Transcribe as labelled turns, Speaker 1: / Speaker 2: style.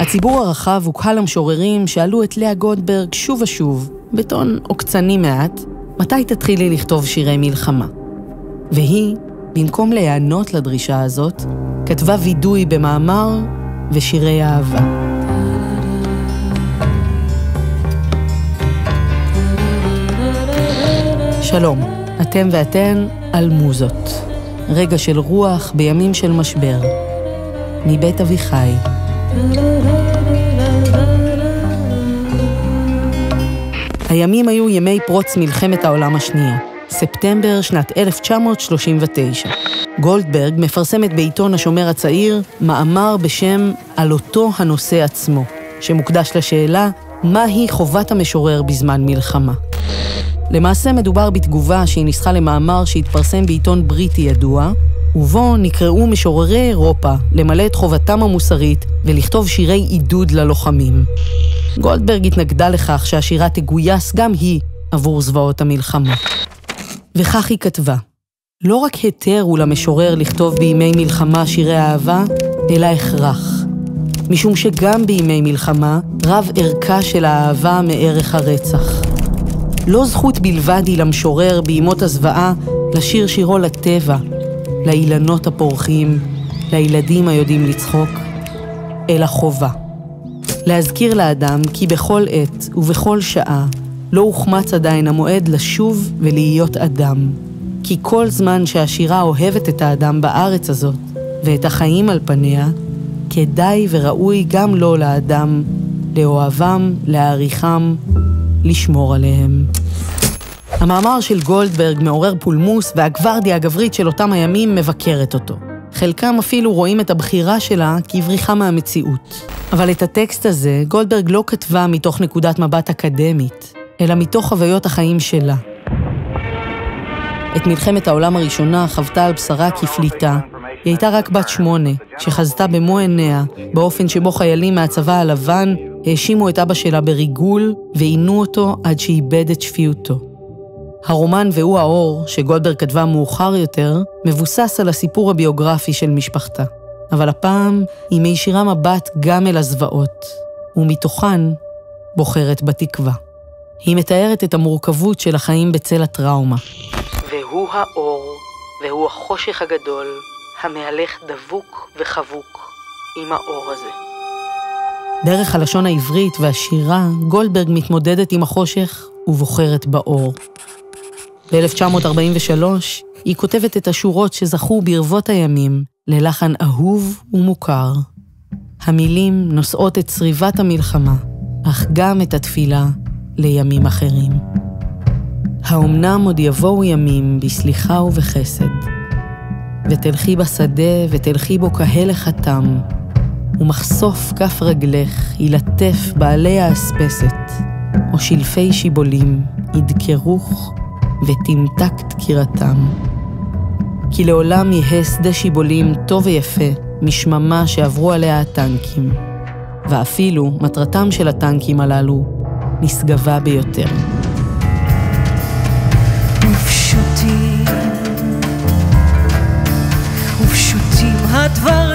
Speaker 1: הציבור הרחב וקהל המשוררים שאלו את לאה גולדברג שוב ושוב, בטון עוקצני מעט, מתי תתחילי לכתוב שירי מלחמה? והיא, במקום להיענות לדרישה הזאת, כתבה וידוי במאמר ושירי אהבה. שלום, אתם ואתן על מוזות. רגע של רוח בימים של משבר. מבית אביחי. הימים היו ימי פרוץ מלחמת העולם השנייה, ספטמבר שנת 1939. גולדברג מפרסמת בעיתון השומר הצעיר מאמר בשם על אותו הנושא עצמו, שמוקדש לשאלה מהי חובת המשורר בזמן מלחמה. למעשה מדובר בתגובה שהיא ניסחה למאמר שהתפרסם בעיתון בריטי ידוע, ובו נקראו משוררי אירופה למלא את חובתם המוסרית ולכתוב שירי עידוד ללוחמים. גולדברג התנגדה לכך שהשירה תגויס גם היא עבור זוועות המלחמה. וכך היא כתבה, לא רק היתר הוא למשורר לכתוב בימי מלחמה שירי אהבה, אלא הכרח. משום שגם בימי מלחמה רב ערכה של האהבה מערך הרצח. לא זכות בלבד היא למשורר בימות הזוועה לשיר שירו לטבע, לאילנות הפורחים, לילדים היודעים לצחוק, אלא חובה. להזכיר לאדם כי בכל עת ובכל שעה לא הוחמץ עדיין המועד לשוב ולהיות אדם. כי כל זמן שהשירה אוהבת את האדם בארץ הזאת ואת החיים על פניה, כדאי וראוי גם לו לאדם, לאוהבם, להעריכם, לשמור עליהם. המאמר של גולדברג מעורר פולמוס, והגוורדיה הגברית של אותם הימים מבקרת אותו. חלקם אפילו רואים את הבחירה שלה כבריחה מהמציאות. אבל את הטקסט הזה גולדברג לא כתבה מתוך נקודת מבט אקדמית, אלא מתוך חוויות החיים שלה. את מלחמת העולם הראשונה חוותה על בשרה כפליטה. היא הייתה רק בת 8, שחזתה במו עיניה, באופן שבו חיילים מהצבא הלבן האשימו את אבא שלה בריגול, ועינו אותו עד שאיבד את שפיותו. הרומן והוא האור, שגולדברג כתבה מאוחר יותר, מבוסס על הסיפור הביוגרפי של משפחתה. אבל הפעם היא מישירה מבט גם אל הזוועות, ומתוכן בוחרת בתקווה. היא מתארת את המורכבות של החיים בצל הטראומה. והוא האור, והוא החושך הגדול, המהלך דבוק וחבוק עם האור הזה. דרך הלשון העברית והשירה, גולדברג מתמודדת עם החושך ובוחרת באור. ב-1943 היא כותבת את השורות שזכו ברבות הימים ללחן אהוב ומוכר. המילים נושאות את צריבת המלחמה, אך גם את התפילה לימים אחרים. האומנם עוד יבואו ימים בסליחה ובחסד, ותלכי בשדה ותלכי בו כהלך התם, ומחשוף כף רגלך ילטף בעלי האספסת, או שלפי שיבולים ידקרוך ותמתק דקירתם. כי לעולם יהיה שדה שיבולים טוב ויפה משממה שעברו עליה הטנקים, ואפילו מטרתם של הטנקים הללו נשגבה ביותר.
Speaker 2: ופשוטים הדברים